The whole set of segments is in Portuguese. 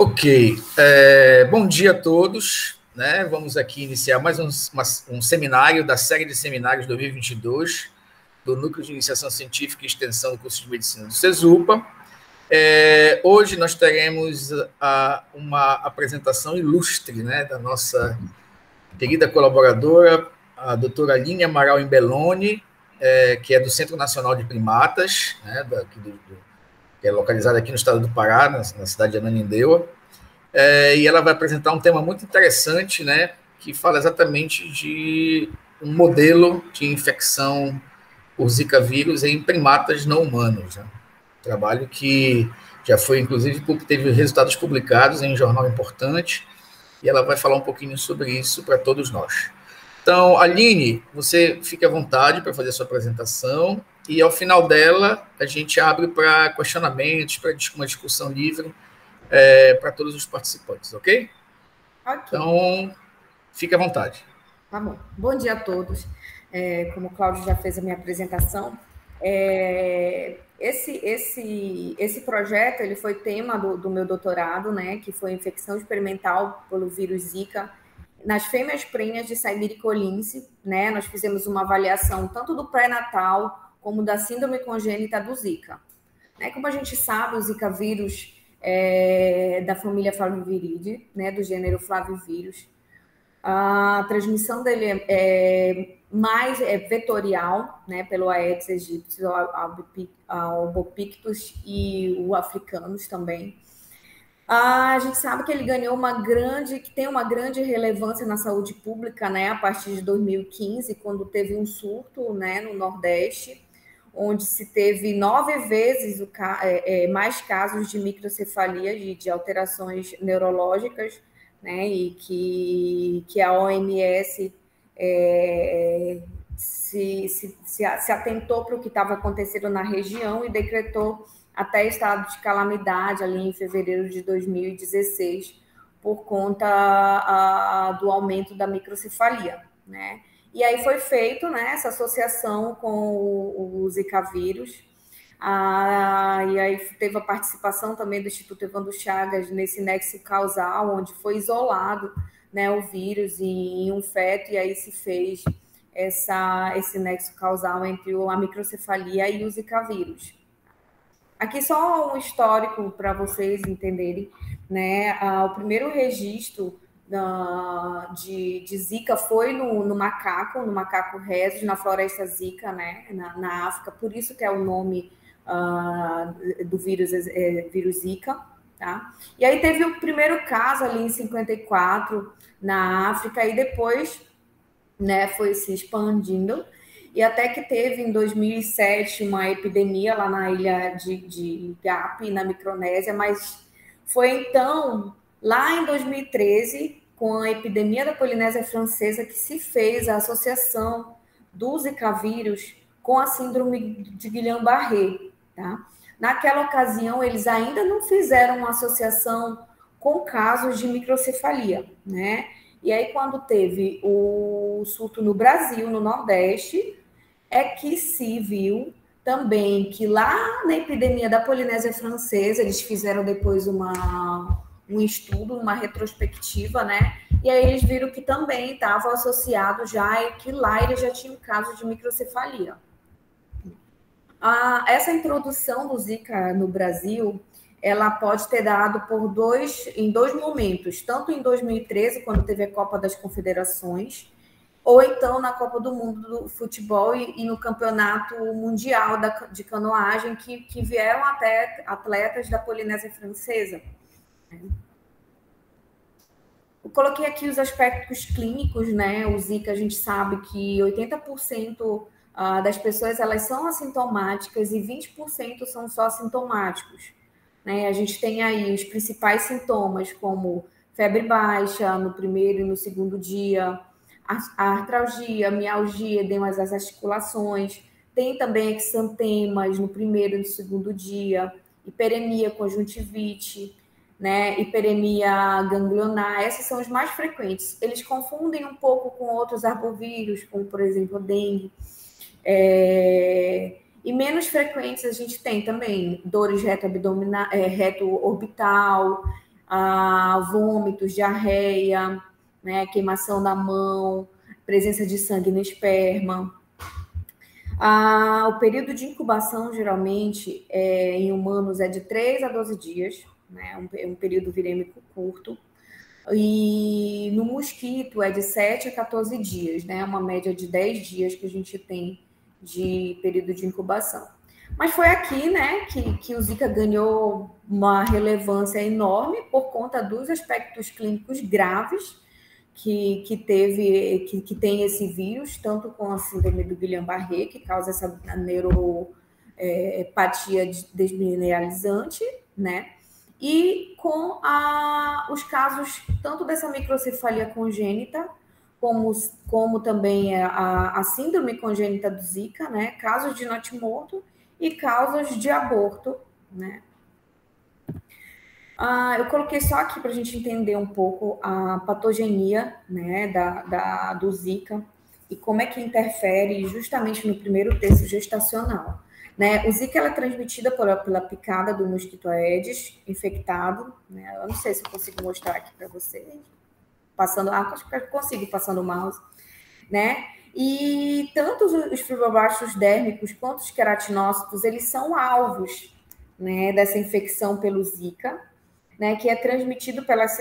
Ok, bom dia a todos, né? Vamos aqui iniciar mais um seminário da série de seminários 2022 do Núcleo de Iniciação Científica e Extensão do curso de Medicina do CESUPA. Hoje nós teremos uma apresentação ilustre, né, da nossa querida colaboradora, a doutora Aline Amaral Imbeloni, que é do Centro Nacional de Primatas, né, que é localizado aqui no estado do Pará, na cidade de Ananindeua, e ela vai apresentar um tema muito interessante, né, que fala exatamente de um modelo de infecção por Zika vírus em primatas não humanos, né? Trabalho que já foi, inclusive, teve resultados publicados em um jornal importante, e ela vai falar um pouquinho sobre isso para todos nós. Então, Aline, você fique à vontade para fazer a sua apresentação, e ao final dela a gente abre para questionamentos, para uma discussão livre para todos os participantes, ok? Ok. Então, fique à vontade. Tá bom. Bom dia a todos. Como o Cláudio já fez a minha apresentação, esse projeto ele foi tema do meu doutorado, né, que foi infecção experimental pelo vírus Zika nas fêmeas prenhas de Saibiri-Collins, né? Nós fizemos uma avaliação tanto do pré-natal como da síndrome congênita do Zika. Como a gente sabe, o Zika vírus é da família Flaviviridae, né, do gênero Flavivírus. A transmissão dele é mais vetorial, né, pelo Aedes aegypti, albopictus e o africanos também. A gente sabe que ele ganhou que tem uma grande relevância na saúde pública, né, a partir de 2015, quando teve um surto, né, no Nordeste, onde se teve 9 vezes mais casos de microcefalia, de alterações neurológicas, né, e que a OMS se atentou para o que estava acontecendo na região e decretou até estado de calamidade ali em fevereiro de 2016 por conta do aumento da microcefalia, né? E aí foi feito, né, essa associação com o Zika vírus, e aí teve a participação também do Instituto Evandro Chagas nesse nexo causal, onde foi isolado, né, o vírus em um feto, e aí se fez esse nexo causal entre a microcefalia e o Zika vírus. Aqui só um histórico para vocês entenderem, né? O primeiro registro de Zika foi no macaco rhesus, na floresta Zika, né? Na África, por isso que é o nome do vírus, vírus Zika, tá? E aí teve o primeiro caso ali em 54 na África e depois, né, foi se expandindo. E até que teve, em 2007, uma epidemia lá na ilha de Gape, na Micronésia, mas foi então, lá em 2013, com a epidemia da Polinésia Francesa, que se fez a associação do Zika vírus com a síndrome de Guillain-Barré, tá? Naquela ocasião, eles ainda não fizeram uma associação com casos de microcefalia, né? E aí, quando teve o surto no Brasil, no Nordeste, é que se viu também que lá na epidemia da Polinésia Francesa, eles fizeram depois um estudo, uma retrospectiva, né? E aí eles viram que também estava associado já, e que lá eles já tinham casos de microcefalia. Essa introdução do Zika no Brasil, ela pode ter dado em dois momentos, tanto em 2013, quando teve a Copa das Confederações, ou então na Copa do Mundo do Futebol e no Campeonato Mundial de Canoagem, que vieram até atletas da Polinésia Francesa. Eu coloquei aqui os aspectos clínicos, né? O Zika, a gente sabe que 80% das pessoas elas são assintomáticas e 20% são só sintomáticos, né? A gente tem aí os principais sintomas, como febre baixa no primeiro e no segundo dia, a artralgia, mialgia, edemas das articulações, tem também exantemas no primeiro e no segundo dia, hiperemia, conjuntivite, né, hiperemia ganglionar, esses são os mais frequentes. Eles confundem um pouco com outros arbovírus, como, por exemplo, dengue. E menos frequentes a gente tem também dores reto-orbital, vômitos, diarreia, né, queimação da mão, presença de sangue no esperma. O período de incubação, geralmente, em humanos é de 3 a 12 dias, né, um período virêmico curto. E no mosquito é de 7 a 14 dias, né? Uma média de 10 dias que a gente tem de período de incubação. Mas foi aqui, né, que o Zika ganhou uma relevância enorme por conta dos aspectos clínicos graves que tem esse vírus, tanto com a síndrome do Guillain-Barré, que causa essa neuropatia desmineralizante, né? E com os casos tanto dessa microcefalia congênita, como também a síndrome congênita do Zika, né? Casos de natimorto e casos de aborto, né? Eu coloquei só aqui para a gente entender um pouco a patogenia, né, do Zika e como é que interfere justamente no primeiro terço gestacional. Né? O Zika é transmitida pela picada do mosquito Aedes infectado. Né? Eu não sei se eu consigo mostrar aqui para vocês. Acho que eu consigo passando o mouse. Né? E tanto os fibroblastos dérmicos quanto os queratinócitos, eles são alvos, né, dessa infecção pelo Zika, né, que é transmitido pelas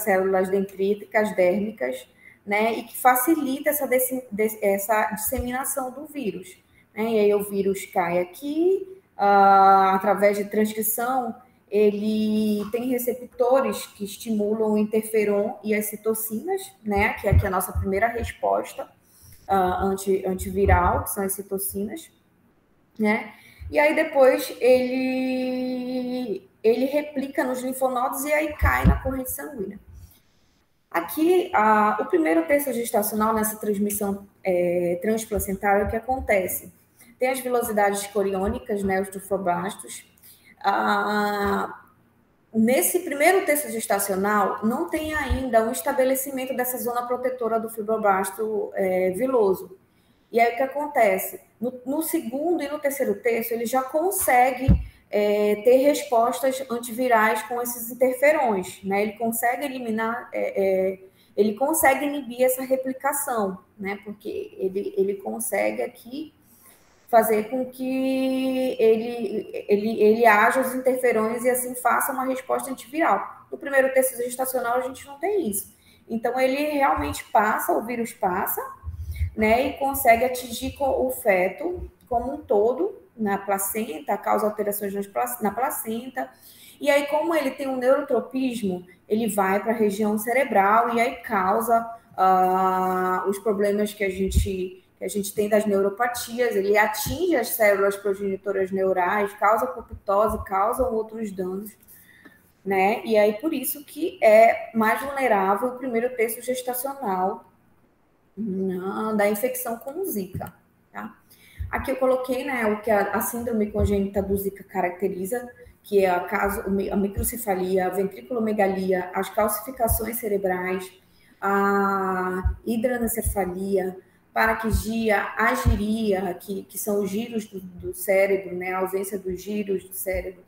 células dendríticas dérmicas, né, e que facilita essa disseminação do vírus. Né? E aí o vírus cai aqui, através de transcrição, ele tem receptores que estimulam o interferon e as citocinas, né, que aqui é a nossa primeira resposta antiviral, que são as citocinas, né? E aí depois ele replica nos linfonodos e aí cai na corrente sanguínea. Aqui, o primeiro terço gestacional nessa transmissão transplacentária, o que acontece? Tem as vilosidades coriônicas, né, os trofoblastos. Nesse primeiro terço gestacional, não tem ainda o estabelecimento dessa zona protetora do fibroblasto viloso. E aí o que acontece? No segundo e no terceiro terço, ele já consegue ter respostas antivirais com esses interferões, né? Ele consegue eliminar, ele consegue inibir essa replicação, né? Porque ele consegue aqui fazer com que ele haja os interferões e assim faça uma resposta antiviral. No primeiro terço gestacional, a gente não tem isso. Então, ele realmente passa, o vírus passa, né, e consegue atingir o feto como um todo, na placenta, causa alterações na placenta, e aí como ele tem um neurotropismo, ele vai para a região cerebral e aí causa os problemas que a gente tem das neuropatias, ele atinge as células progenitoras neurais, causa apoptose, causa outros danos, né, e aí por isso que é mais vulnerável o primeiro terço gestacional da infecção com Zika, tá? Aqui eu coloquei, né, o que a síndrome congênita do Zika caracteriza, que é a microcefalia, a ventriculomegalia, as calcificações cerebrais, a hidranencefalia, paraquigia, agiria, que são os giros do cérebro, né, a ausência dos giros do cérebro,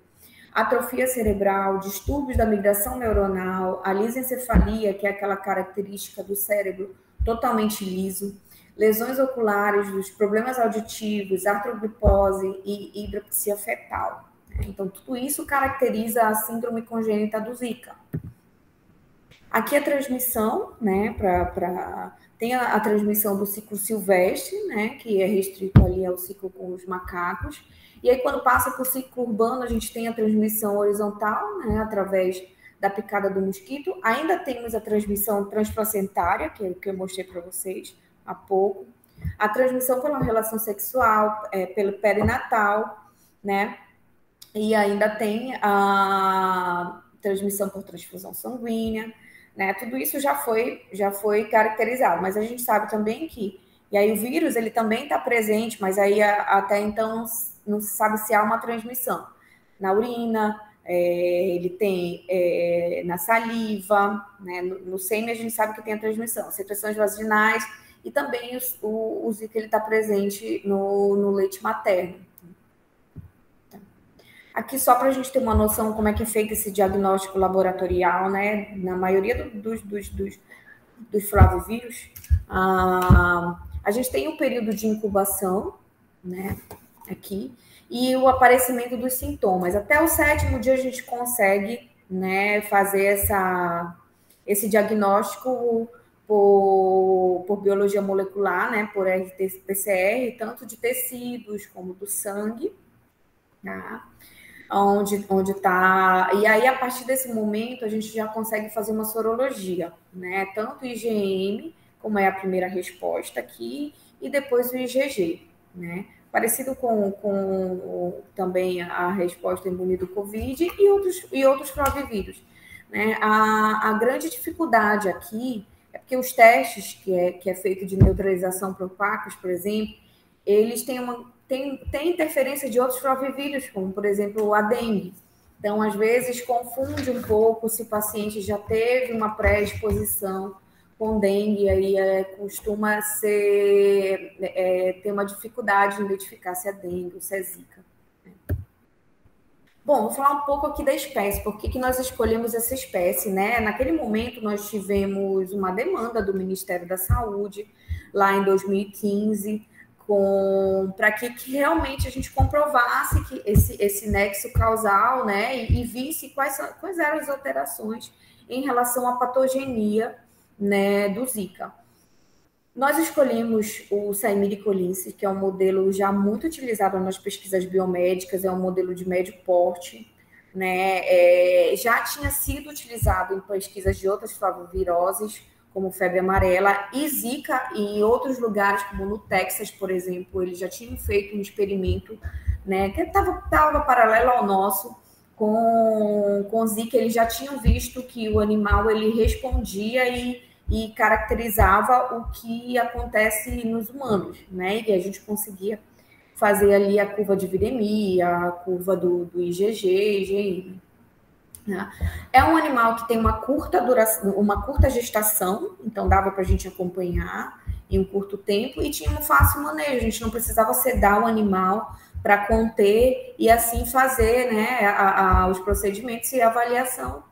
atrofia cerebral, distúrbios da migração neuronal, a lisencefalia, que é aquela característica do cérebro totalmente liso, lesões oculares, os problemas auditivos, artroglicose e hidropsia fetal. Então, tudo isso caracteriza a síndrome congênita do Zika. Aqui a transmissão, né, tem a transmissão do ciclo silvestre, né, que é restrito ali ao ciclo com os macacos, e aí quando passa para o ciclo urbano, a gente tem a transmissão horizontal, né, através da picada do mosquito. Ainda temos a transmissão transplacentária, que é o que eu mostrei para vocês há pouco. A transmissão pela relação sexual, pelo perinatal, né? E ainda tem a transmissão por transfusão sanguínea, né? Tudo isso já foi caracterizado, mas a gente sabe também que... E aí o vírus, ele também está presente, mas aí até então não se sabe se há uma transmissão. Na urina, ele tem na saliva, né? No sêmen a gente sabe que tem a transmissão, secreções vaginais e também o Zika está presente no leite materno. Aqui, só para a gente ter uma noção como é que é feito esse diagnóstico laboratorial, né? Na maioria dos flavovírus, a gente tem um período de incubação, né? Aqui, e o aparecimento dos sintomas. Até o 7º dia a gente consegue, né, fazer esse diagnóstico por biologia molecular, né, por RT-PCR, tanto de tecidos como do sangue, tá? Onde está. E aí, a partir desse momento, a gente já consegue fazer uma sorologia, né? Tanto o IgM, como é a primeira resposta aqui, e depois o IgG, né? Parecido com também a resposta imune do Covid e outros flavivírus, né? A grande dificuldade aqui é porque os testes que é feito de neutralização por PACos, por exemplo, eles têm interferência de outros flavivírus, como, por exemplo, a dengue. Então, às vezes, confunde um pouco se o paciente já teve uma pré-exposição com dengue, aí costuma ter uma dificuldade em identificar se é dengue ou se é zika. Bom, vou falar um pouco aqui da espécie, por que nós escolhemos essa espécie, né? Naquele momento, nós tivemos uma demanda do Ministério da Saúde, lá em 2015, para que realmente a gente comprovasse que esse nexo causal, né? E visse quais eram as alterações em relação à patogenia, né, do Zika. Nós escolhemos o saimiricoline, que é um modelo já muito utilizado nas pesquisas biomédicas, é um modelo de médio porte, né? Já tinha sido utilizado em pesquisas de outras flavoviroses, como febre amarela e Zika, e em outros lugares, como no Texas, por exemplo, eles já tinham feito um experimento, né, que estava paralelo ao nosso, com Zika. Eles já tinham visto que o animal ele respondia e caracterizava o que acontece nos humanos, né? E a gente conseguia fazer ali a curva de viremia, a curva do IgG, IgM. Né? É um animal que tem uma curta duração, uma curta gestação, então dava para a gente acompanhar em um curto tempo e tinha um fácil manejo. A gente não precisava sedar o animal para conter e assim fazer, né, os procedimentos e avaliação.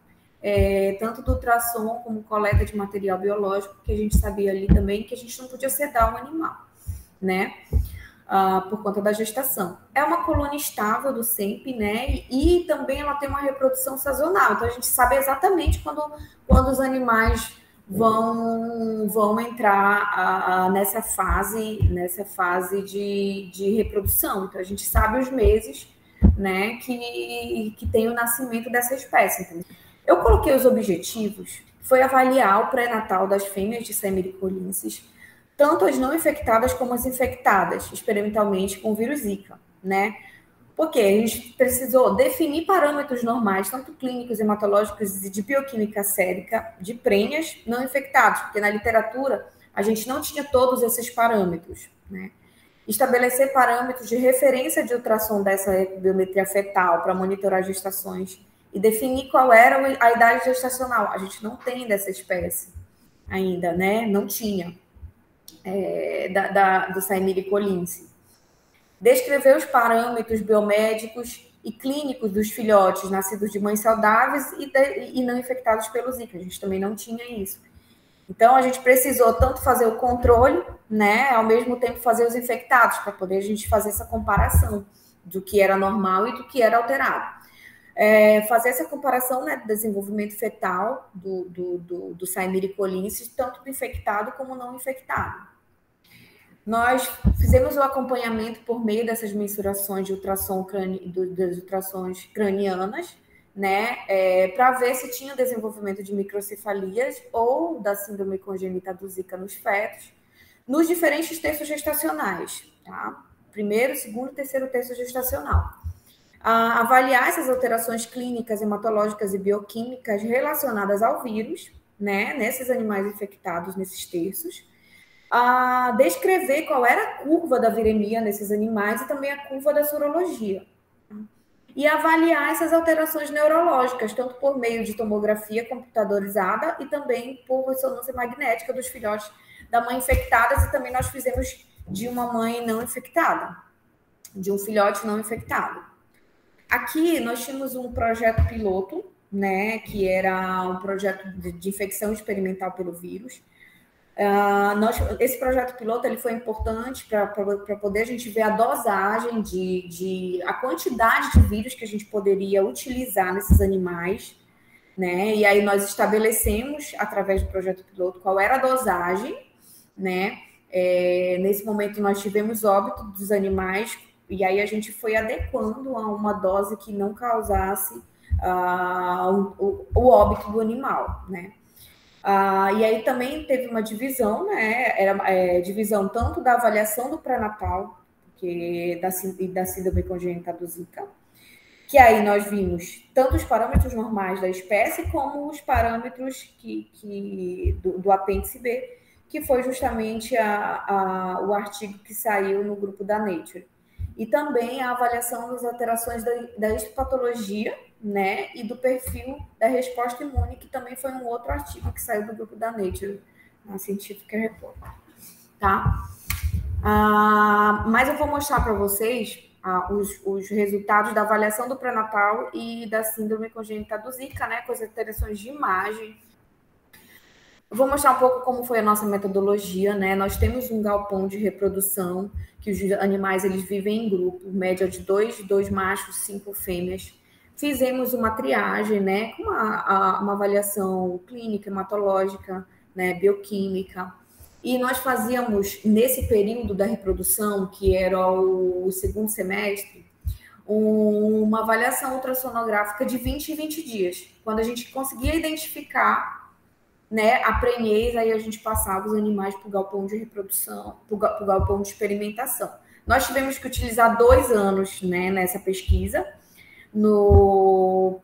Tanto do ultrassom como coleta de material biológico, que a gente sabia ali também que a gente não podia sedar o animal, né? Por conta da gestação. É uma colônia estável do SEMP, né? E também ela tem uma reprodução sazonal. Então a gente sabe exatamente quando os animais vão entrar nessa fase de reprodução. Então a gente sabe os meses, né, que tem o nascimento dessa espécie. Então, eu coloquei os objetivos, foi avaliar o pré-natal das fêmeas de saimiricoline, tanto as não infectadas como as infectadas, experimentalmente com o vírus Zika, né? Porque a gente precisou definir parâmetros normais, tanto clínicos, hematológicos e de bioquímica sérica, de prenhas não infectados, porque na literatura a gente não tinha todos esses parâmetros, né? Estabelecer parâmetros de referência de ultrassom dessa biometria fetal para monitorar gestações e definir qual era a idade gestacional. A gente não tem dessa espécie ainda, né? Não tinha. Do saimiricoline. Descrever os parâmetros biomédicos e clínicos dos filhotes nascidos de mães saudáveis e não infectados pelo Zika. A gente também não tinha isso. Então, a gente precisou tanto fazer o controle, né, ao mesmo tempo fazer os infectados, para poder a gente fazer essa comparação do que era normal e do que era alterado. Fazer essa comparação, né, do desenvolvimento fetal do saimiricoline, tanto do infectado como não infectado. Nós fizemos o acompanhamento por meio dessas mensurações de ultrassom das ultrassons cranianas, né, para ver se tinha desenvolvimento de microcefalias ou da síndrome congênita do Zika nos fetos, nos diferentes terços gestacionais, tá? Primeiro, segundo, terceiro terço gestacional. Avaliar essas alterações clínicas, hematológicas e bioquímicas relacionadas ao vírus, né, nesses animais infectados, nesses terços. Descrever qual era a curva da viremia nesses animais e também a curva da sorologia. E avaliar essas alterações neurológicas, tanto por meio de tomografia computadorizada e também por ressonância magnética dos filhotes da mãe infectadas, e também nós fizemos de uma mãe não infectada, de um filhote não infectado. Aqui nós tínhamos um projeto piloto, né, que era um projeto de infecção experimental pelo vírus. Esse projeto piloto ele foi importante para poder a gente ver a dosagem a quantidade de vírus que a gente poderia utilizar nesses animais, né? E aí nós estabelecemos, através do projeto piloto, qual era a dosagem, né? Nesse momento nós tivemos óbito dos animais, e aí a gente foi adequando a uma dose que não causasse o óbito do animal, né? E aí também teve uma divisão, né? Era divisão tanto da avaliação do pré-natal da síndrome congênita do Zika, que aí nós vimos tanto os parâmetros normais da espécie como os parâmetros do apêndice B, que foi justamente o artigo que saiu no grupo da Nature. E também a avaliação das alterações da histopatologia, né, e do perfil da resposta imune, que também foi um outro artigo que saiu do grupo da Nature, na Scientific Report. Tá? Mas eu vou mostrar para vocês os resultados da avaliação do pré-natal e da síndrome congênita do Zika, né, com as alterações de imagem. Eu vou mostrar um pouco como foi a nossa metodologia, né? Nós temos um galpão de reprodução, que os animais eles vivem em grupo, média de 2 machos, 5 fêmeas. Fizemos uma triagem, né, com uma avaliação clínica, hematológica, né, bioquímica. E nós fazíamos, nesse período da reprodução, que era o segundo semestre, uma avaliação ultrassonográfica de 20 em 20 dias. Quando a gente conseguia identificar, né, a prenhez, aí a gente passava os animais para o galpão de reprodução, para o galpão de experimentação. Nós tivemos que utilizar 2 anos, né, nessa pesquisa,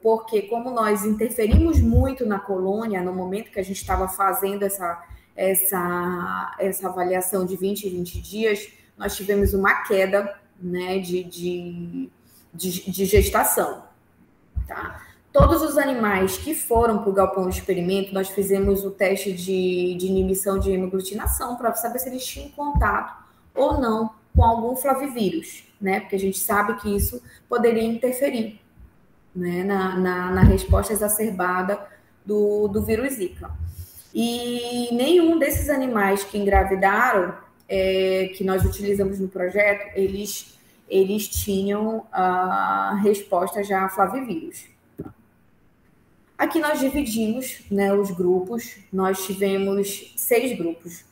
porque como nós interferimos muito na colônia, no momento que a gente estava fazendo essa avaliação de 20 em 20 dias, nós tivemos uma queda, né, de gestação, tá? Todos os animais que foram para o galpão de experimento, nós fizemos o teste de inibição de hemoglutinação para saber se eles tinham contato ou não com algum flavivírus, né? Porque a gente sabe que isso poderia interferir, né, na resposta exacerbada do vírus Zika. E nenhum desses animais que engravidaram, que nós utilizamos no projeto, eles tinham a resposta já a flavivírus. Aqui nós dividimos, né, os grupos, nós tivemos 6 grupos.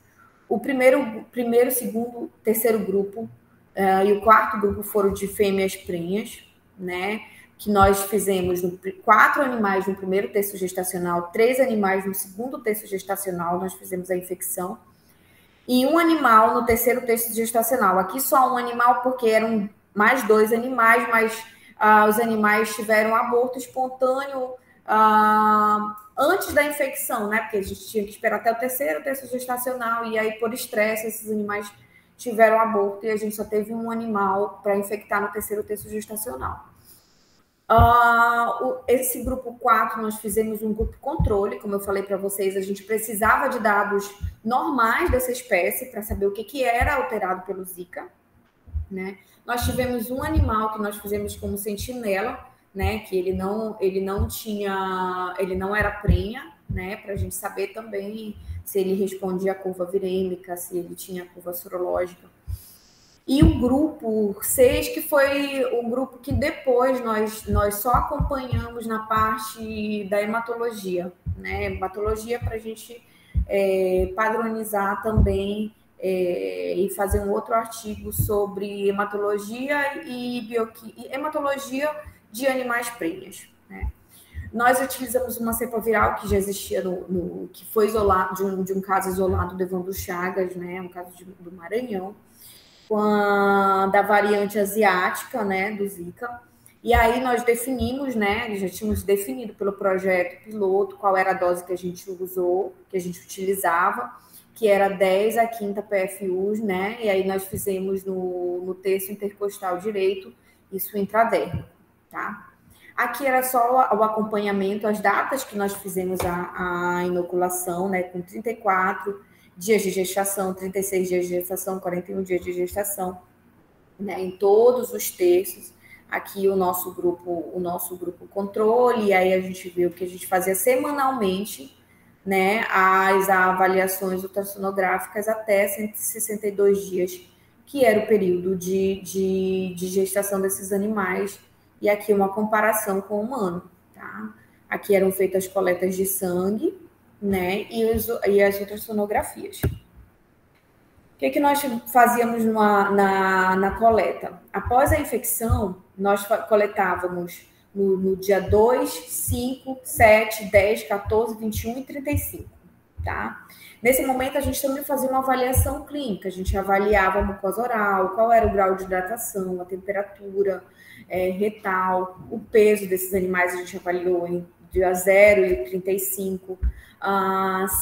O primeiro, segundo, terceiro grupo e o quarto grupo foram de fêmeas prenhas, né, que nós fizemos 4 animais no primeiro terço gestacional, 3 animais no segundo terço gestacional, nós fizemos a infecção, e 1 animal no terceiro terço gestacional. Aqui só 1 animal, porque eram mais 2 animais, mas os animais tiveram aborto espontâneo antes da infecção, né? Porque a gente tinha que esperar até o terceiro terço gestacional, e aí, por estresse, esses animais tiveram aborto, e a gente só teve 1 animal para infectar no terceiro terço gestacional. Esse grupo 4, nós fizemos um grupo controle, como eu falei para vocês, a gente precisava de dados normais dessa espécie para saber o que era alterado pelo Zika, né? Nós tivemos 1 animal que nós fizemos como sentinela, né? Que ele não era prenha, né? Para a gente saber também se ele respondia à curva virêmica, se ele tinha curva sorológica. E o grupo 6, que foi o grupo que depois nós só acompanhamos na parte da hematologia, né? Hematologia para a gente padronizar também e fazer um outro artigo sobre hematologia e hematologia de animais prenhas, né? Nós utilizamos uma cepa viral que já existia que foi isolado de um caso isolado do Evandro Chagas, né? Um caso do Maranhão, da variante asiática, né, do Zika. E aí nós definimos, né, já tínhamos definido pelo projeto piloto qual era a dose que a gente usou, que a gente utilizava, que era 10 a 5ª PFUs, né, e aí nós fizemos no terço intercostal direito, isso intradérmico, tá? Aqui era só o acompanhamento, as datas que nós fizemos a inoculação, né, com 34 dias de gestação, 36 dias de gestação, 41 dias de gestação, né, em todos os terços. aqui o nosso grupo controle, e aí a gente viu que a gente fazia semanalmente, né, as avaliações ultrassonográficas até 162 dias, que era o período de gestação desses animais, e aqui uma comparação com o humano, tá? Aqui eram feitas coletas de sangue, né, e as ultrassonografias. O que nós fazíamos na coleta? Após a infecção, nós coletávamos no dia 2, 5, 7, 10, 14, 21 e 35, tá? Nesse momento, a gente também fazia uma avaliação clínica. A gente avaliava a mucosa oral, qual era o grau de hidratação, a temperatura retal, o peso desses animais a gente avaliou de 0 e 35,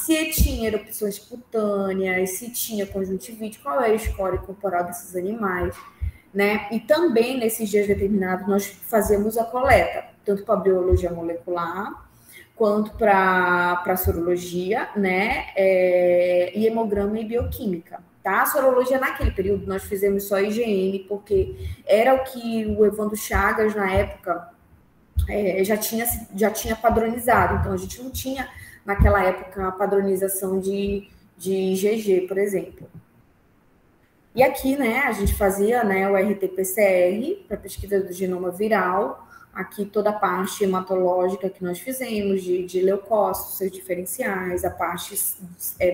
se tinha erupções cutâneas, se tinha conjuntivite, qual é a escória corporal desses animais, né? E também, nesses dias determinados, nós fazíamos a coleta, tanto para a biologia molecular, quanto para a sorologia, né? E hemograma e bioquímica, tá? A sorologia, naquele período, nós fizemos só IgM, porque era o que o Evandro Chagas, na época, já tinha padronizado. Então, a gente não tinha, naquela época, a padronização de IgG, por exemplo. E aqui, né, a gente fazia, né, o RT-PCR, para pesquisa do genoma viral, aqui toda a parte hematológica que nós fizemos, de leucócitos, seus diferenciais, a parte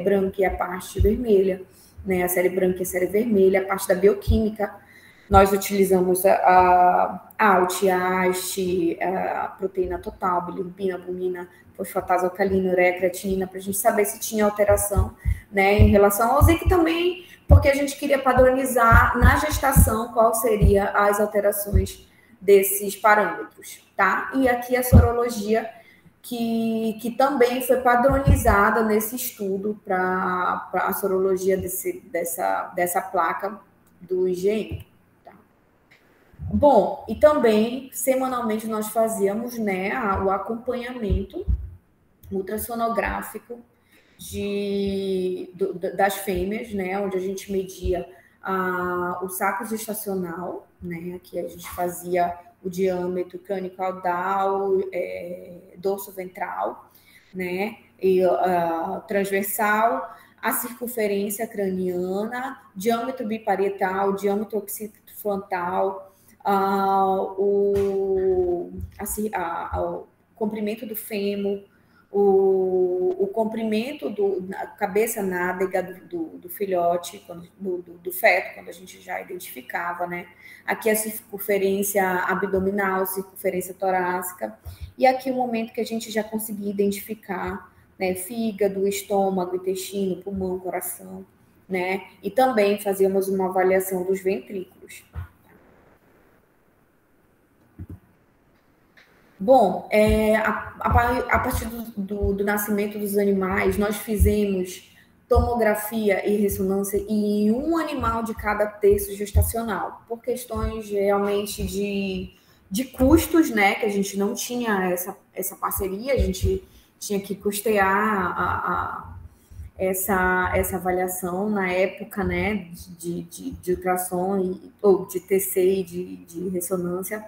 branca e a parte vermelha, né, a série branca e a série vermelha, a parte da bioquímica. Nós utilizamos a ALT, a AST, a proteína total, bilirrubina, albumina, fosfatase alcalina, ureia, creatinina, para a gente saber se tinha alteração, né, em relação ao zinco também, porque a gente queria padronizar na gestação qual seria as alterações desses parâmetros, tá? E aqui a sorologia, que também foi padronizada nesse estudo para a sorologia dessa placa do IgM. Tá? Bom, e também, semanalmente, nós fazíamos, né, o acompanhamento ultrassonográfico das fêmeas, né, onde a gente media o saco gestacional, né, aqui a gente fazia o diâmetro crânio-caudal, dorso ventral, né, e transversal, a circunferência craniana, diâmetro biparietal, diâmetro occipitofrontal, o comprimento do fêmur, o comprimento da cabeça nádega do filhote, do feto, quando a gente já identificava, né? Aqui a circunferência abdominal, circunferência torácica, e aqui o momento que a gente já conseguia identificar, né, fígado, estômago, intestino, pulmão, coração, né? E também fazíamos uma avaliação dos ventrículos. Bom, a partir do nascimento dos animais, nós fizemos tomografia e ressonância em um animal de cada terço gestacional, por questões realmente de custos, né, que a gente não tinha essa parceria, a gente tinha que custear essa avaliação na época, né, de ultrassom, ou de TC e de ressonância.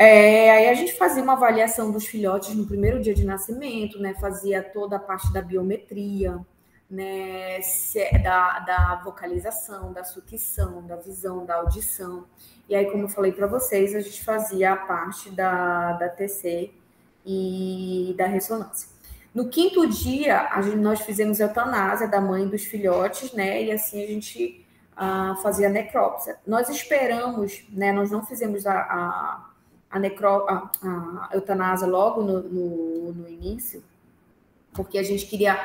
Aí a gente fazia uma avaliação dos filhotes no primeiro dia de nascimento, né? Fazia toda a parte da biometria, né? Da vocalização, da sucção, da visão, da audição. E aí, como eu falei para vocês, a gente fazia a parte da TC e da ressonância. No quinto dia, nós fizemos a eutanásia da mãe dos filhotes, né? E assim a gente fazia a necrópsia. Nós esperamos, né? Nós não fizemos a eutanásia logo no início, porque a gente queria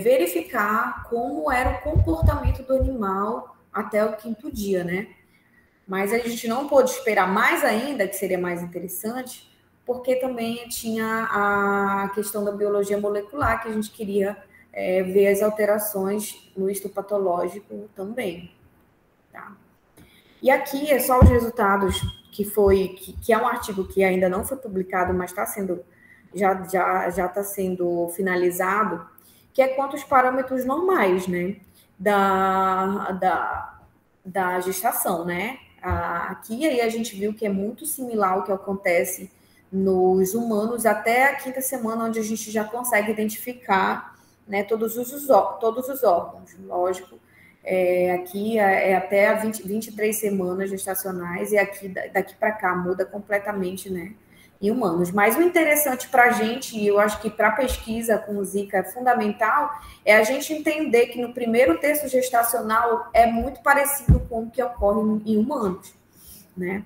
verificar como era o comportamento do animal até o quinto dia, né? Mas a gente não pôde esperar mais ainda, que seria mais interessante, porque também tinha a questão da biologia molecular, que a gente queria ver as alterações no histopatológico também, tá? E aqui é só os resultados que é um artigo que ainda não foi publicado, mas já está sendo finalizado, que é quantos parâmetros normais, né, da gestação, né? Aqui aí a gente viu que é muito similar ao que acontece nos humanos até a 5ª semana, onde a gente já consegue identificar, né, todos os órgãos. Lógico, aqui é até a 23 semanas gestacionais, e aqui daqui para cá muda completamente, né, em humanos. Mas o interessante para a gente, e eu acho que para a pesquisa com o Zika é fundamental, é a gente entender que no primeiro terço gestacional é muito parecido com o que ocorre em humanos, né?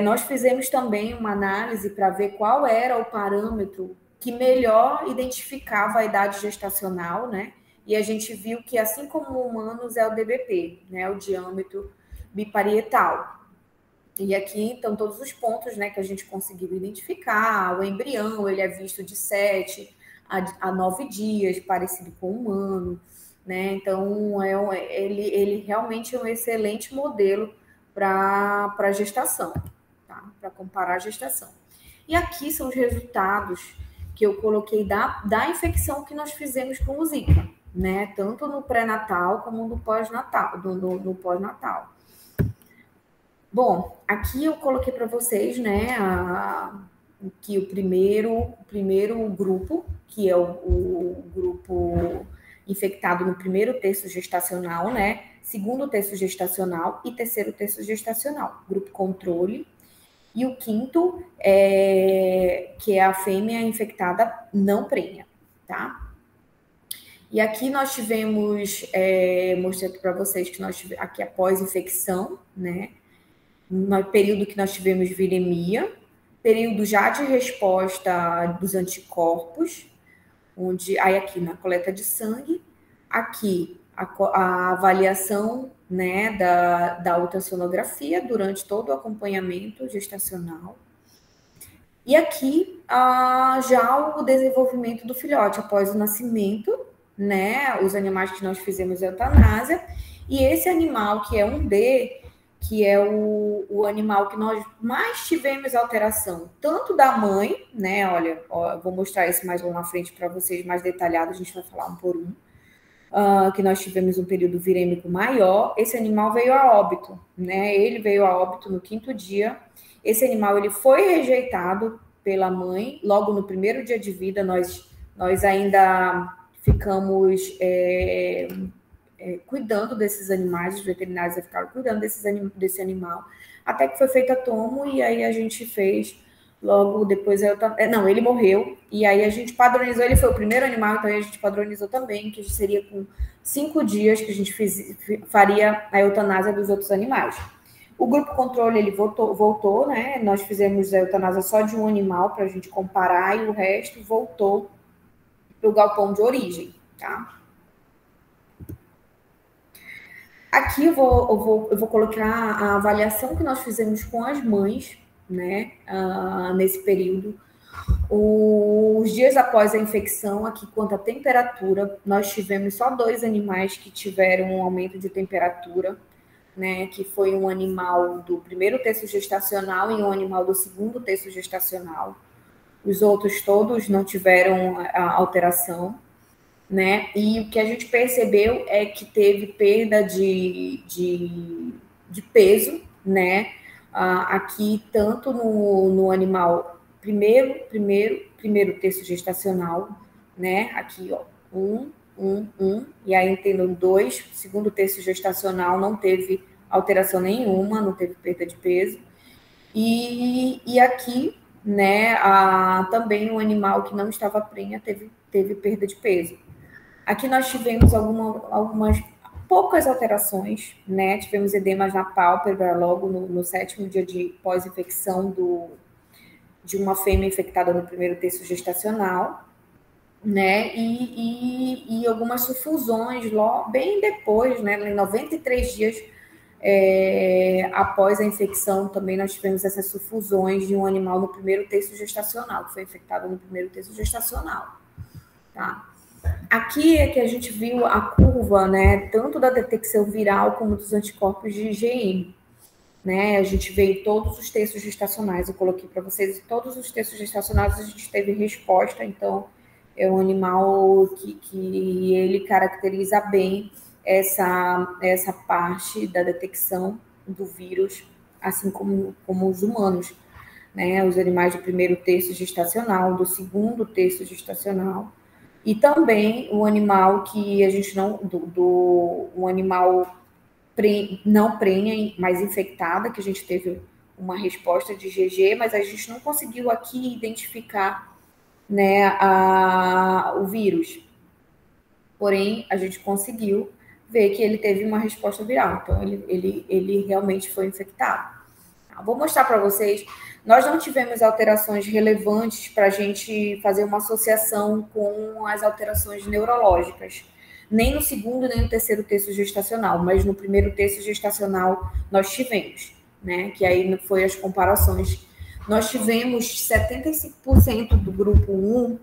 Nós fizemos também uma análise para ver qual era o parâmetro que melhor identificava a idade gestacional, né? E a gente viu que, assim como humanos, é o DBP, né? O diâmetro biparietal. E aqui estão todos os pontos, né, que a gente conseguiu identificar. O embrião, ele é visto de 7 a 9 dias, parecido com o humano, né? Então, ele realmente é um excelente modelo para gestação, tá? Para comparar a gestação. E aqui são os resultados que eu coloquei da infecção que nós fizemos com o Zika, né? Tanto no pré-natal como no pós-natal, no pós-natal. Bom, aqui eu coloquei para vocês, né, que o primeiro grupo, que é o grupo infectado no primeiro terço gestacional, né, segundo terço gestacional e terceiro terço gestacional, grupo controle. E o quinto, que é a fêmea infectada não prenha, tá? E aqui nós tivemos, mostrei aqui para vocês que nós tivemos, aqui após infecção, né, no período que nós tivemos viremia, período já de resposta dos anticorpos, onde aí aqui na coleta de sangue, aqui a avaliação, né, da ultrassonografia durante todo o acompanhamento gestacional, e aqui já o desenvolvimento do filhote após o nascimento, né, os animais que nós fizemos eutanásia, e esse animal que é 1D, que é o animal que nós mais tivemos alteração, tanto da mãe, né? Olha, vou mostrar isso mais lá na frente para vocês, mais detalhado, a gente vai falar um por um, que nós tivemos um período virêmico maior. Esse animal veio a óbito, né? Ele veio a óbito no 5º dia. Esse animal ele foi rejeitado pela mãe logo no primeiro dia de vida. Nós ainda ficamos cuidando desses animais, os veterinários ficaram cuidando desse animal, até que foi feita a tomo, e aí a gente fez logo depois. Não, ele morreu, e aí a gente padronizou, ele foi o primeiro animal, então a gente padronizou também, que seria com 5 dias que a gente faria a eutanásia dos outros animais. O grupo controle, ele voltou, né? Nós fizemos a eutanásia só de um animal para a gente comparar, e o resto voltou para o galpão de origem, tá? Aqui eu vou colocar a avaliação que nós fizemos com as mães, né, nesse período. Os dias após a infecção, aqui quanto à temperatura, nós tivemos só 2 animais que tiveram um aumento de temperatura, né, que foi um animal do primeiro terço gestacional e um animal do segundo terço gestacional. Os outros todos não tiveram alteração, né? E o que a gente percebeu é que teve perda de peso, né? Aqui, tanto no animal primeiro terço gestacional, né? Aqui, ó, 1, e aí entendam 2, segundo terço gestacional não teve alteração nenhuma, não teve perda de peso. E aqui, né, também um animal que não estava prenha teve perda de peso. Aqui nós tivemos algumas poucas alterações, né? Tivemos edemas na pálpebra logo no 7º dia de pós-infecção de uma fêmea infectada no primeiro terço gestacional, né? E algumas sufusões bem depois, né? Em 93 dias após a infecção, também nós tivemos essas sufusões de um animal no primeiro terço gestacional, que foi infectado no primeiro terço gestacional, tá? Aqui é que a gente viu a curva, né, tanto da detecção viral como dos anticorpos de IgM, né? A gente veio todos os terços gestacionais, eu coloquei para vocês, todos os terços gestacionais a gente teve resposta, então é um animal que ele caracteriza bem essa parte da detecção, do vírus, assim como os humanos, né? Os animais do primeiro terço gestacional, do segundo terço gestacional, e também o animal que a gente não... o animal não prenha, mas infectada, que a gente teve uma resposta de GG, mas a gente não conseguiu aqui identificar, né, o vírus. Porém, a gente conseguiu ver que ele teve uma resposta viral. Então, ele realmente foi infectado. Vou mostrar para vocês. Nós não tivemos alterações relevantes para a gente fazer uma associação com as alterações neurológicas. Nem no segundo, nem no terceiro terço gestacional. Mas no primeiro terço gestacional nós tivemos, né? Que aí foi as comparações. Nós tivemos 75% do grupo 1,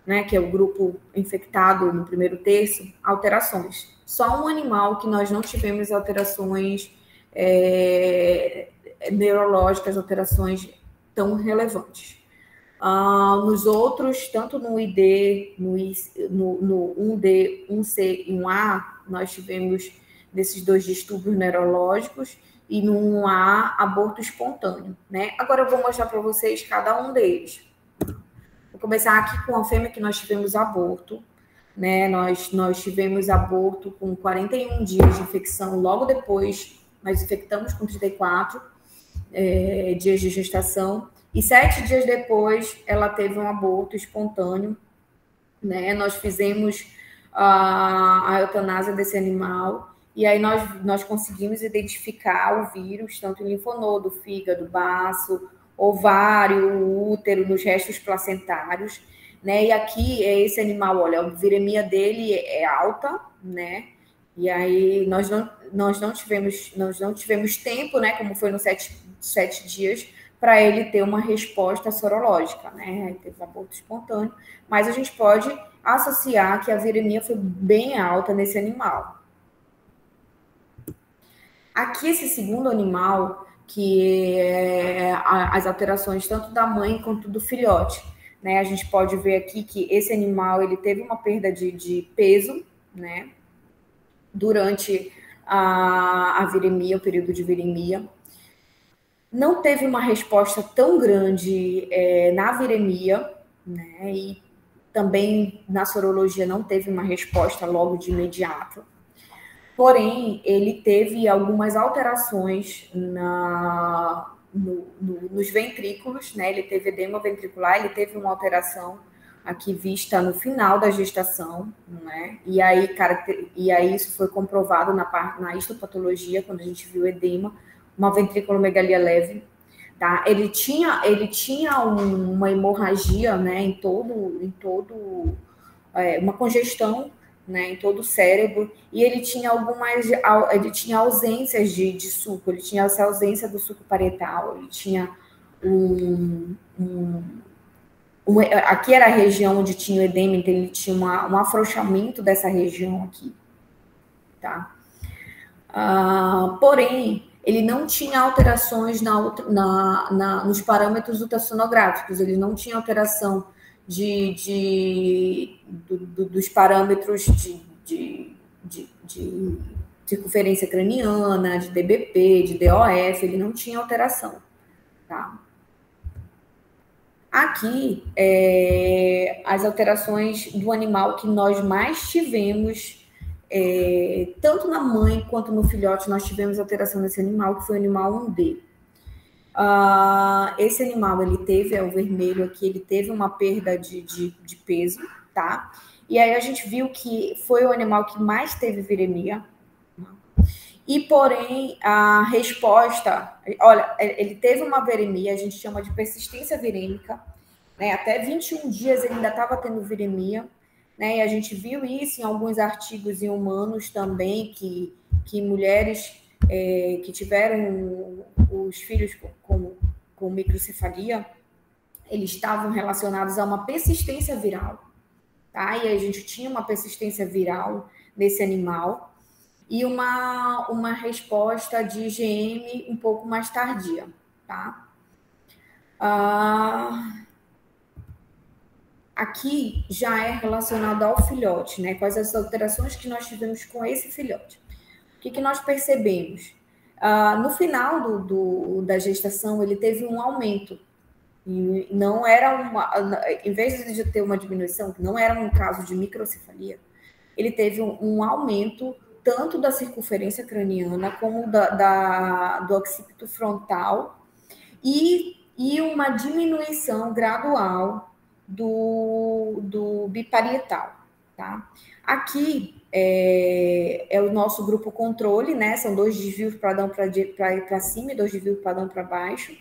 né, que é o grupo infectado no primeiro terço, alterações. Só um animal que nós não tivemos alterações neurológicas, alterações tão relevantes. Nos outros, tanto no ID, no 1D, 1C e 1A, nós tivemos desses 2 distúrbios neurológicos, e no 1A, aborto espontâneo, né? Agora eu vou mostrar para vocês cada um deles. Vou começar aqui com a fêmea que nós tivemos aborto, né? Nós tivemos aborto com 41 dias de infecção, logo depois nós infectamos com 34 dias de gestação, e 7 dias depois ela teve um aborto espontâneo, né? Nós fizemos a eutanásia desse animal, e aí nós conseguimos identificar o vírus, tanto em linfonodo, fígado, baço, ovário, útero, nos restos placentários, né? E aqui esse animal, olha, a viremia dele é alta, né? E aí nós não tivemos tempo, né? Como foi nos 7 dias, para ele ter uma resposta sorológica, né? Aí teve um aborto espontâneo, mas a gente pode associar que a viremia foi bem alta nesse animal. Aqui, esse segundo animal, que é as alterações tanto da mãe quanto do filhote, né? A gente pode ver aqui que esse animal ele teve uma perda de peso, né? Durante a viremia, o período de viremia. Não teve uma resposta tão grande na viremia, né? E também na sorologia não teve uma resposta logo de imediato. Porém, ele teve algumas alterações nos ventrículos, né? Ele teve edema ventricular, ele teve uma alteração aqui vista no final da gestação, né? E aí isso foi comprovado na histopatologia, quando a gente viu edema, uma ventriculomegalia leve, tá? Ele tinha uma hemorragia, né? Em todo uma congestão, né, em todo o cérebro, e ele tinha ausências de suco, ele tinha essa ausência do suco parietal, ele tinha aqui era a região onde tinha o edema, então ele tinha um afrouxamento dessa região aqui, tá? Porém, ele não tinha alterações nos parâmetros ultrassonográficos, ele não tinha alteração dos parâmetros de circunferência craniana, de DBP, de DOF, ele não tinha alteração, tá? Aqui, as alterações do animal que nós mais tivemos, tanto na mãe quanto no filhote, nós tivemos alteração nesse animal, que foi o animal 1D. Esse animal, ele teve, o vermelho aqui, ele teve uma perda de peso, tá? E aí a gente viu que foi o animal que mais teve viremia. E, porém, a resposta... Olha, ele teve uma viremia, a gente chama de persistência virêmica, né? Até 21 dias ele ainda estava tendo viremia, né? E a gente viu isso em alguns artigos em humanos também, que mulheres que tiveram os filhos com microcefalia, eles estavam relacionados a uma persistência viral, tá? E a gente tinha uma persistência viral nesse animal e uma resposta de IgM um pouco mais tardia, tá? Aqui já é relacionado ao filhote, né? Quais as alterações que nós tivemos com esse filhote? O que nós percebemos? No final da gestação, ele teve um aumento. E não era em vez de ter uma diminuição, que não era um caso de microcefalia, ele teve um aumento tanto da circunferência craniana como do occipito frontal e uma diminuição gradual do biparietal, tá? Aqui é o nosso grupo controle, né? São 2 desvios padrão para cima e 2 desvios padrão para baixo.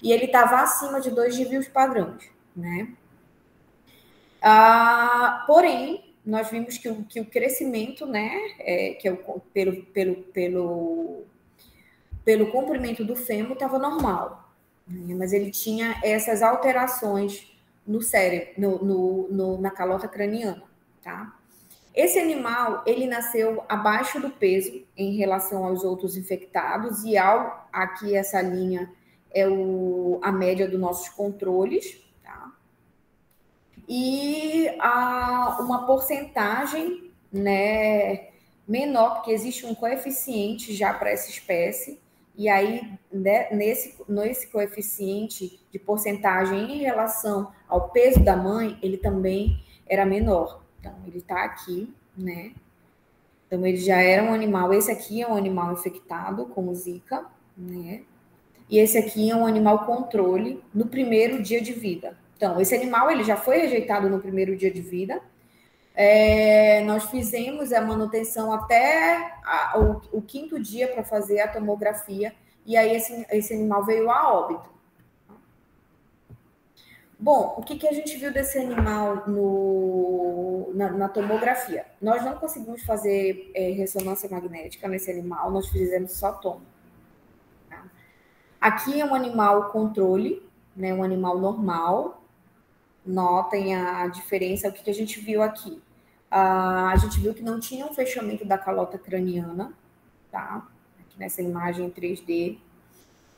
E ele estava acima de 2 desvios padrões, né? Porém, nós vimos que o crescimento, né, que é pelo comprimento do fêmur estava normal, né? Mas ele tinha essas alterações no cérebro, na calota craniana, tá? Esse animal, ele nasceu abaixo do peso em relação aos outros infectados, e aqui essa linha é a média dos nossos controles, tá? E uma porcentagem, né, menor, porque existe um coeficiente já para essa espécie, e aí, né, nesse coeficiente de porcentagem em relação ao peso da mãe, ele também era menor. Então, ele está aqui, né? Então, ele já era um animal. Esse aqui é um animal infectado com Zika, né? E esse aqui é um animal controle no primeiro dia de vida. Então, esse animal ele já foi rejeitado no primeiro dia de vida. Nós fizemos a manutenção até o 5º dia para fazer a tomografia, e aí esse animal veio a óbito. Bom, o que a gente viu desse animal na tomografia? Nós não conseguimos fazer ressonância magnética nesse animal, nós fizemos só tomo. Tá? Aqui é um animal controle, né, um animal normal. Notem a diferença, o que a gente viu aqui. A gente viu que não tinha um fechamento da calota craniana, tá? Aqui nessa imagem em 3D.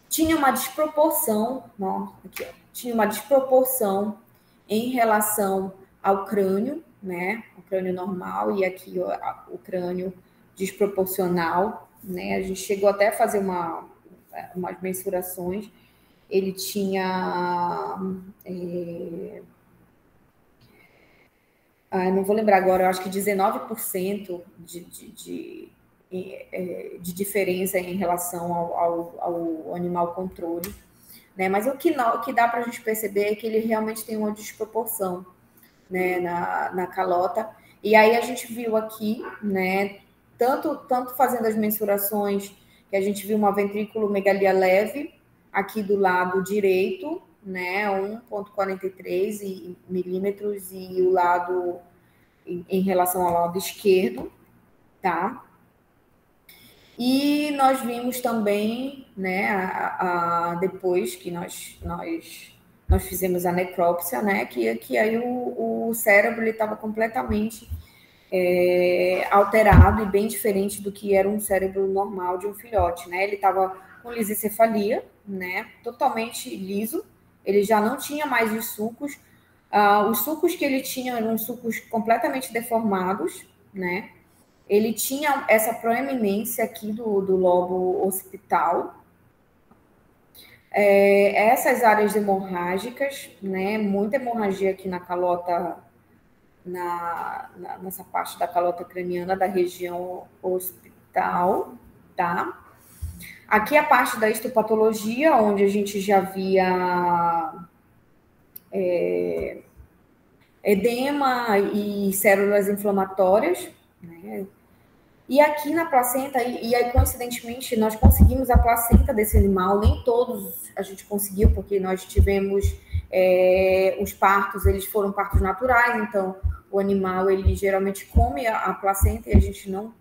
Tinha uma desproporção, ó, aqui, ó, tinha uma desproporção em relação ao crânio, né? O crânio normal e aqui ó, o crânio desproporcional, né? A gente chegou até a fazer umas mensurações. Ele tinha... não vou lembrar agora, eu acho que 19% de diferença em relação ao animal controle, né? Mas o que dá para a gente perceber é que ele realmente tem uma desproporção, né, na calota. E aí a gente viu aqui, né, tanto fazendo as mensurações, que a gente viu uma ventrículomegalia leve aqui do lado direito, né, 1,43 milímetros, e o lado em relação ao lado esquerdo, tá? E nós vimos também, né, depois que nós fizemos a necrópsia, né, que aí o cérebro estava completamente alterado e bem diferente do que era um cérebro normal de um filhote, né? Ele estava com lisicefalia, né, totalmente liso, ele já não tinha mais os sulcos. Os sulcos que ele tinha eram sulcos completamente deformados, né? Ele tinha essa proeminência aqui do lobo occipital. Essas áreas hemorrágicas, né? Muita hemorragia aqui na calota, nessa parte da calota craniana da região occipital, tá? Aqui a parte da histopatologia, onde a gente já via edema e células inflamatórias, né? E aqui na placenta, e aí coincidentemente nós conseguimos a placenta desse animal, nem todos a gente conseguiu, porque nós tivemos os partos, eles foram partos naturais, então o animal ele geralmente come a placenta e a gente não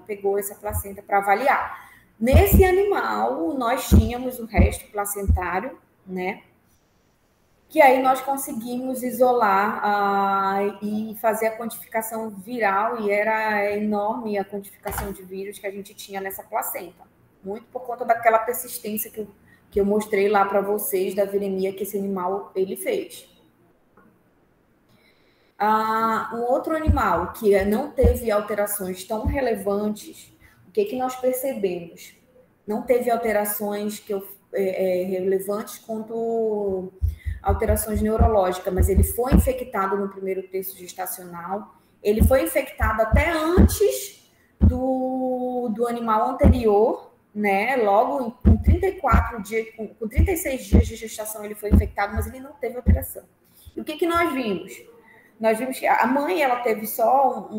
pegou essa placenta para avaliar. Nesse animal nós tínhamos o resto placentário, né? Que aí nós conseguimos isolar e fazer a quantificação viral, e era enorme a quantificação de vírus que a gente tinha nessa placenta, muito por conta daquela persistência que eu mostrei lá para vocês, da viremia que esse animal ele fez. Um outro animal que não teve alterações tão relevantes O que nós percebemos? Não teve alterações relevantes quanto alterações neurológicas, mas ele foi infectado no primeiro terço gestacional, ele foi infectado até antes do animal anterior, né? Logo com 34 dias, com 36 dias de gestação ele foi infectado, mas ele não teve alteração. E o que nós vimos? Nós vimos que a mãe ela teve só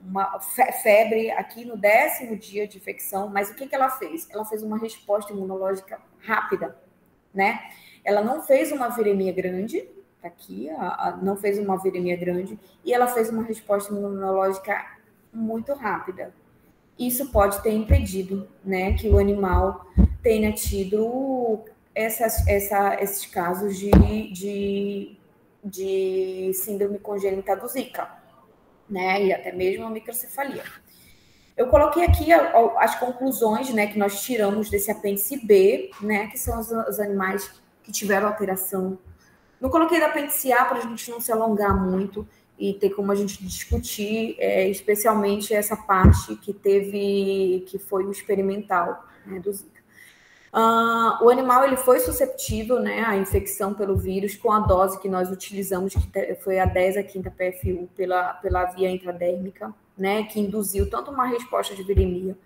uma febre aqui no 10º dia de infecção, mas o que ela fez? Ela fez uma resposta imunológica rápida, né? Ela não fez uma viremia grande, aqui, não fez uma viremia grande, e ela fez uma resposta imunológica muito rápida. Isso pode ter impedido, né, que o animal tenha tido esses casos de síndrome congênita do Zika, né, e até mesmo a microcefalia. Eu coloquei aqui as conclusões, né, que nós tiramos desse apêndice B, né, que são os animais que tiveram alteração. Não coloquei da apêndice A para a gente não se alongar muito e ter como a gente discutir, especialmente essa parte que foi o experimental, né, do Zika. O animal ele foi susceptível, né, à infecção pelo vírus com a dose que nós utilizamos, que foi a 10 a 5ª PFU pela via intradérmica, né, que induziu tanto uma resposta de viremia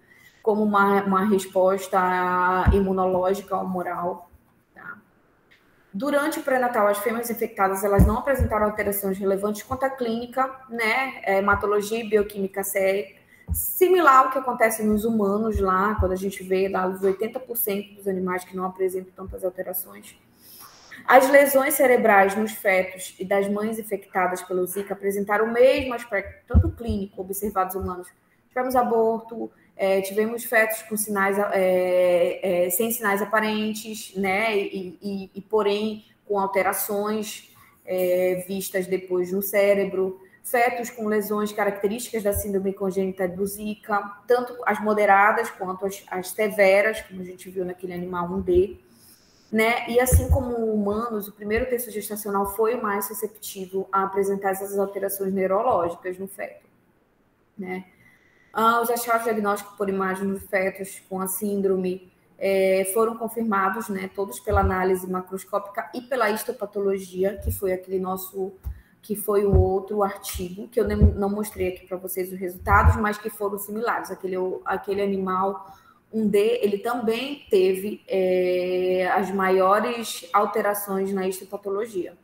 como uma resposta imunológica humoral. Tá? Durante o pré-natal, as fêmeas infectadas elas não apresentaram alterações relevantes quanto à clínica, né, hematologia e bioquímica sérica, similar ao que acontece nos humanos lá, quando a gente vê lá os 80% dos animais que não apresentam tantas alterações. As lesões cerebrais nos fetos e das mães infectadas pelo Zika apresentaram o mesmo aspecto, tanto clínico, observados humanos. Tivemos aborto, tivemos fetos com sinais, sem sinais aparentes, né, e porém com alterações vistas depois no cérebro. Fetos com lesões características da síndrome congênita do Zika, tanto as moderadas quanto as severas, como a gente viu naquele animal 1D, né? E assim como humanos, o primeiro terço gestacional foi o mais susceptível a apresentar essas alterações neurológicas no feto, né? Os achados diagnósticos por imagem dos fetos com a síndrome foram confirmados, né? Todos pela análise macroscópica e pela histopatologia, que foi o outro artigo, que eu não mostrei aqui para vocês os resultados, mas que foram similares. Aquele animal 1D, ele também teve as maiores alterações na histopatologia.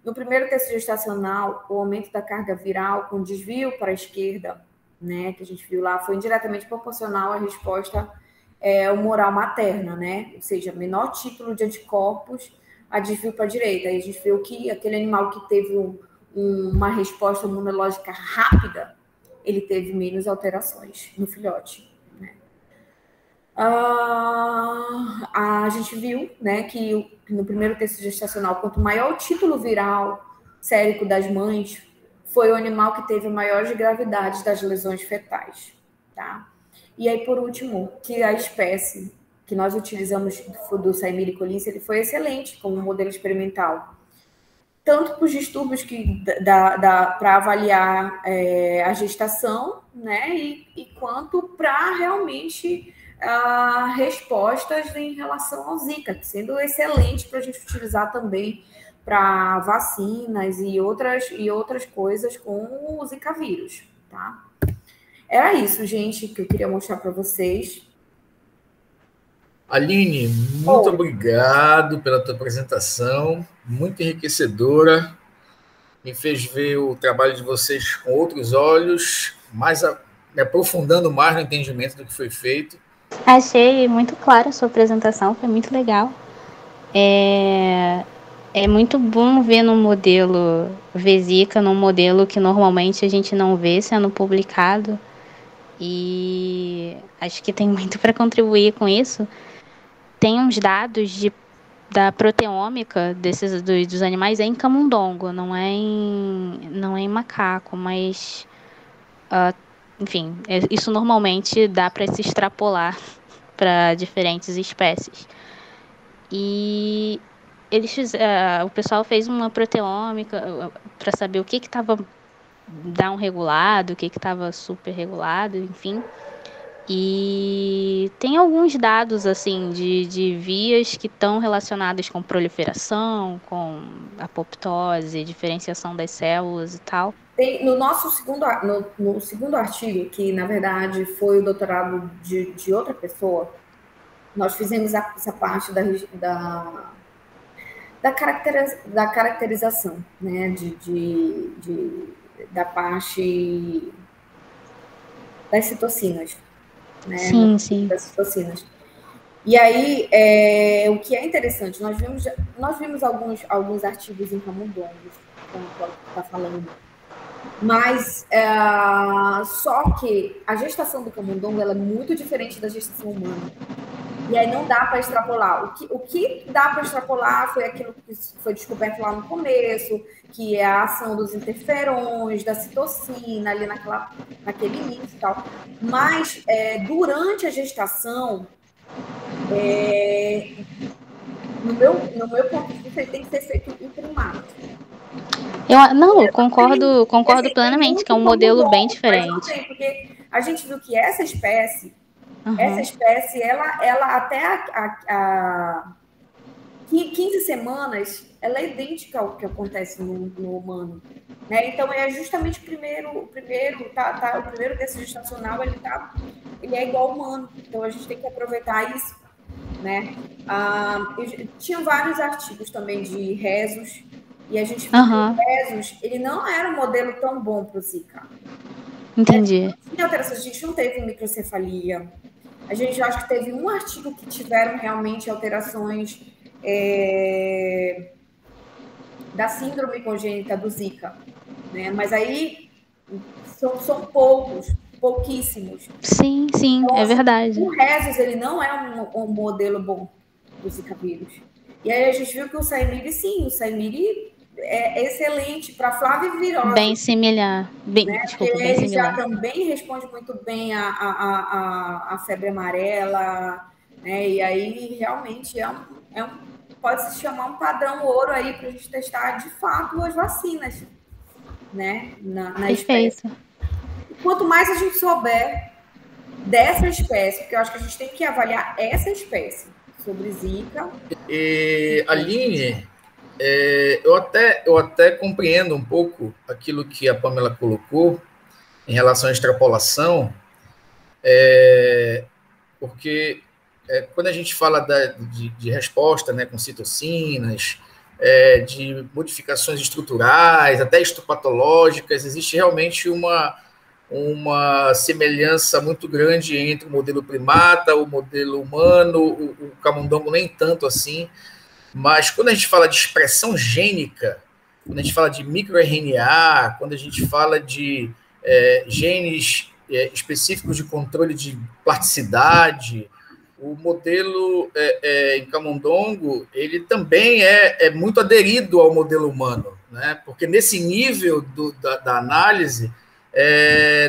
No primeiro terço gestacional, o aumento da carga viral com desvio para a esquerda, né, que a gente viu lá, foi indiretamente proporcional à resposta humoral materna, né? Ou seja, menor título de anticorpos a desvio para a direita. Aí a gente viu que aquele animal que teve uma resposta imunológica rápida, ele teve menos alterações no filhote. Né? A gente viu, né, que no primeiro terço gestacional, quanto maior o título viral sérico das mães, foi o animal que teve maiores gravidades das lesões fetais. Tá? E aí, por último, que a espécie que nós utilizamos do Saimiri-Collinsii, ele foi excelente como modelo experimental. Tanto para os distúrbios para avaliar a gestação, né, e quanto para realmente respostas em relação ao Zika, sendo excelente para a gente utilizar também para vacinas e outras coisas com o Zika vírus, tá? Era isso, gente, que eu queria mostrar para vocês. Aline, muito obrigado pela tua apresentação, muito enriquecedora, me fez ver o trabalho de vocês com outros olhos, me aprofundando mais no entendimento do que foi feito. Achei muito clara a sua apresentação, foi muito legal. É muito bom ver no modelo Zika, num modelo que normalmente a gente não vê sendo publicado, e acho que tem muito para contribuir com isso. Tem uns dados da proteômica dos animais em camundongo, não é em macaco, mas enfim, isso normalmente dá para se extrapolar para diferentes espécies. E o pessoal fez uma proteômica para saber o que estava dar um regulado, o que estava super regulado, enfim. E tem alguns dados, assim, de vias que estão relacionadas com proliferação, com apoptose, diferenciação das células e tal. No nosso no segundo artigo, que na verdade foi o doutorado de outra pessoa, nós fizemos essa parte da caracterização, né, da parte das citocinas, né? Sim, sim. Das citocinas. E aí, o que é interessante, nós vimos alguns artigos em camundongos, como o Cláudio está falando, mas só que a gestação do camundongo ela é muito diferente da gestação humana. E aí não dá para extrapolar. O que dá para extrapolar foi aquilo que foi descoberto lá no começo, que é a ação dos interferons, da citocina, ali naquele início e tal. Mas durante a gestação, no meu ponto de vista, ele tem que ser feito em primato. Eu concordo plenamente, que é um modelo bem diferente. Mas não tem, porque a gente viu que essa espécie, ela até 15 semanas, ela é idêntica ao que acontece no humano. Né? Então, é justamente o primeiro desses gestacional, ele é igual ao humano. Então, a gente tem que aproveitar isso. Né? Tinha vários artigos também de rezos, e a gente viu que o rezos, ele não era um modelo tão bom para o Zika. Entendi. A gente não teve microcefalia. A gente acho que teve um artigo que tiveram realmente alterações da síndrome congênita do Zika, né? Mas aí são pouquíssimos. Sim, então, é verdade. O rezos, ele não é um modelo bom do Zika vírus. E aí a gente viu que o Saimiri é excelente para flavivirose. Bem similar. Bem ele similar. Já também responde muito bem a febre amarela, né? E aí realmente pode se chamar um padrão ouro aí para a gente testar de fato as vacinas, né? Na espécie. Quanto mais a gente souber dessa espécie, porque eu acho que a gente tem que avaliar essa espécie sobre Zika. Aline, eu até compreendo um pouco aquilo que a Pamela colocou em relação à extrapolação, porque quando a gente fala de resposta, né, com citocinas, de modificações estruturais, até histopatológicas, existe realmente uma semelhança muito grande entre o modelo primata, o modelo humano, o camundongo nem tanto assim, mas quando a gente fala de expressão gênica, quando a gente fala de microRNA, quando a gente fala de genes específicos de controle de plasticidade, o modelo em camundongo, ele também é muito aderido ao modelo humano, né? Porque nesse nível da análise,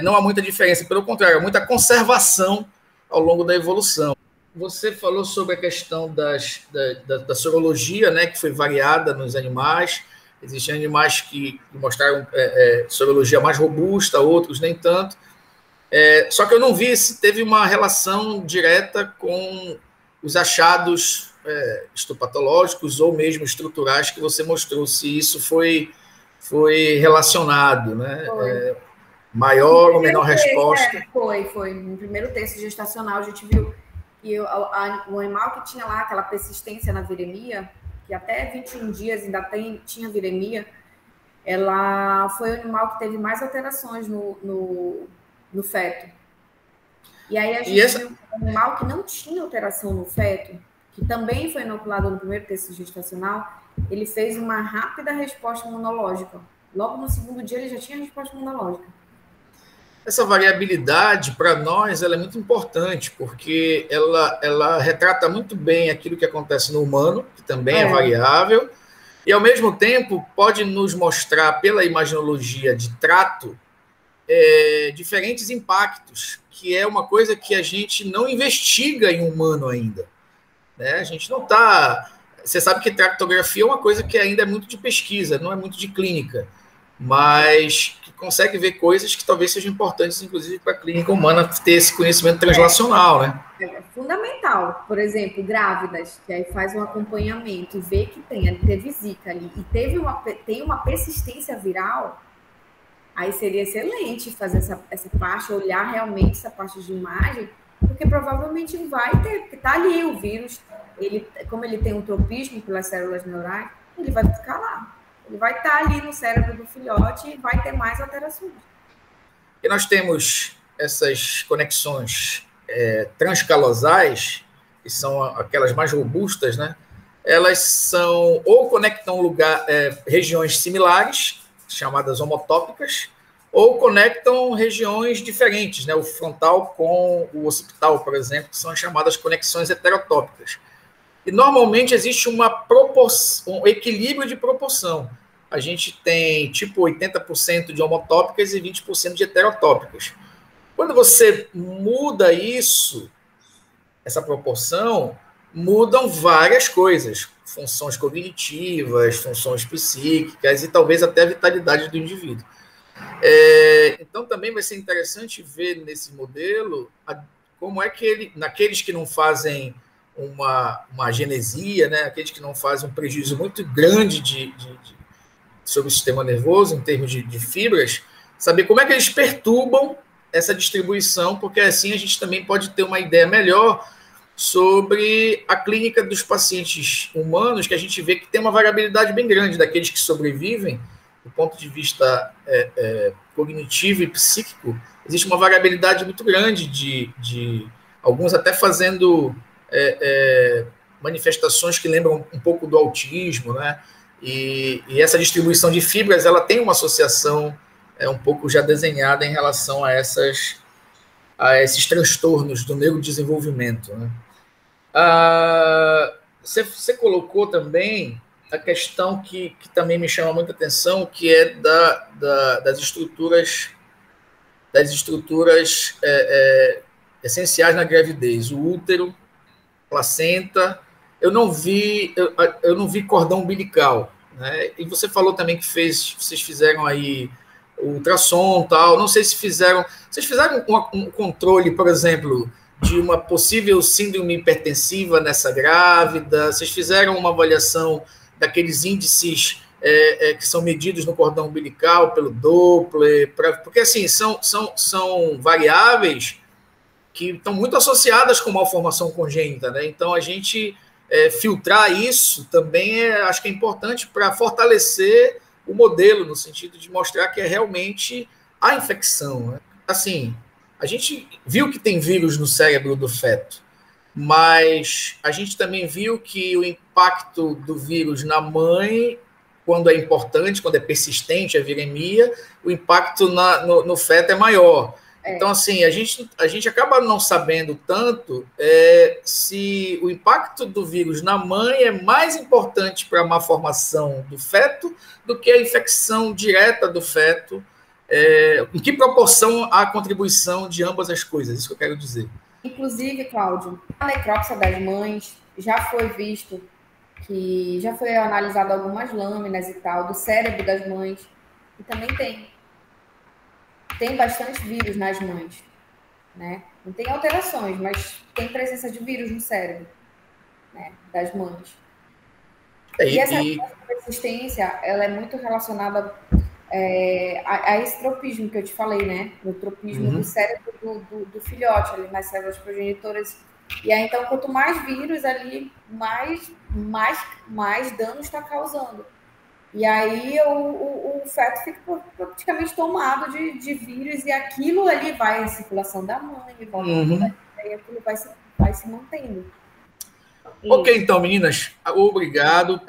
não há muita diferença, pelo contrário, há muita conservação ao longo da evolução. Você falou sobre a questão da sorologia, né, que foi variada nos animais. Existem animais que mostraram sorologia mais robusta, outros nem tanto. Só que eu não vi se teve uma relação direta com os achados histopatológicos ou mesmo estruturais que você mostrou, se isso foi relacionado, né? Maior ou menor resposta? Foi. No primeiro texto gestacional, a gente viu que o animal que tinha lá aquela persistência na viremia, que até 21 dias ainda tinha viremia, ela foi o animal que teve mais alterações no feto. E aí a gente viu um animal que não tinha alteração no feto, que também foi inoculado no primeiro texto gestacional, ele fez uma rápida resposta imunológica. Logo no segundo dia ele já tinha resposta imunológica. Essa variabilidade, para nós, ela é muito importante, porque ela retrata muito bem aquilo que acontece no humano, que também é variável, e, ao mesmo tempo, pode nos mostrar, pela imaginologia de trato, diferentes impactos, que é uma coisa que a gente não investiga em humano ainda. Né? A gente não está... Você sabe que tractografia é uma coisa que ainda é muito de pesquisa, não é muito de clínica. mas que consegue ver coisas que talvez sejam importantes, inclusive, para a clínica humana ter esse conhecimento translacional, né? É fundamental. Por exemplo, grávidas, que aí faz um acompanhamento e vê que teve zika ali e tem uma persistência viral, aí seria excelente fazer essa parte, olhar realmente essa parte de imagem, porque provavelmente vai ter, porque está ali o vírus, como ele tem um tropismo pelas células neurais, ele vai ficar lá. Ele vai estar ali no cérebro do filhote e vai ter mais alterações. E nós temos essas conexões transcalosais, que são aquelas mais robustas, né? Elas são ou conectam regiões similares, chamadas homotópicas, ou conectam regiões diferentes, né? O frontal com o occipital, por exemplo, que são as chamadas conexões heterotópicas. E normalmente existe um equilíbrio de proporção. A gente tem tipo 80% de homotópicas e 20% de heterotópicas. Quando você muda isso, essa proporção, mudam várias coisas, funções cognitivas, funções psíquicas e talvez até a vitalidade do indivíduo. Então também vai ser interessante ver nesse modelo como é que naqueles que não fazem uma genesia, né, aqueles que não fazem um prejuízo muito grande sobre o sistema nervoso, em termos de fibras, saber como é que eles perturbam essa distribuição, porque assim a gente também pode ter uma ideia melhor sobre a clínica dos pacientes humanos, que a gente vê que tem uma variabilidade bem grande daqueles que sobrevivem, do ponto de vista cognitivo e psíquico, existe uma variabilidade muito grande de alguns até fazendo manifestações que lembram um pouco do autismo, né? E essa distribuição de fibras, ela tem uma associação um pouco já desenhada em relação a esses transtornos do neurodesenvolvimento, né? Você colocou também a questão que também me chama muita atenção, que é das estruturas essenciais na gravidez, o útero, placenta. Eu não vi cordão umbilical, né? E você falou também que vocês fizeram aí ultrassom, tal. Não sei se vocês fizeram um controle, por exemplo, de uma possível síndrome hipertensiva nessa grávida. Vocês fizeram uma avaliação daqueles índices que são medidos no cordão umbilical pelo Doppler, porque assim são variáveis que estão muito associadas com malformação congênita, né? Então a gente filtrar isso também acho que é importante para fortalecer o modelo, no sentido de mostrar que é realmente a infecção, né? Assim, a gente viu que tem vírus no cérebro do feto, mas a gente também viu que o impacto do vírus na mãe, quando é importante, quando é persistente a viremia, o impacto no feto é maior. Então, assim, a gente acaba não sabendo tanto se o impacto do vírus na mãe é mais importante para a malformação do feto do que a infecção direta do feto. Em que proporção a contribuição de ambas as coisas? Isso que eu quero dizer. Inclusive, Cláudio, a necrópsia das mães já foi visto que já foi analisado algumas lâminas e tal do cérebro das mães, e também tem bastante vírus nas mães, né? Não tem alterações, mas tem presença de vírus no cérebro, né, das mães. E essa persistência, ela é muito relacionada a esse tropismo que eu te falei, né? O tropismo do cérebro do filhote, ali nas células progenitoras. E aí, então, quanto mais vírus ali, mais dano está causando. E aí o feto fica praticamente tomado de vírus, e aquilo ali vai em circulação da mãe, e aquilo vai se mantendo. Ok, então, meninas, obrigado.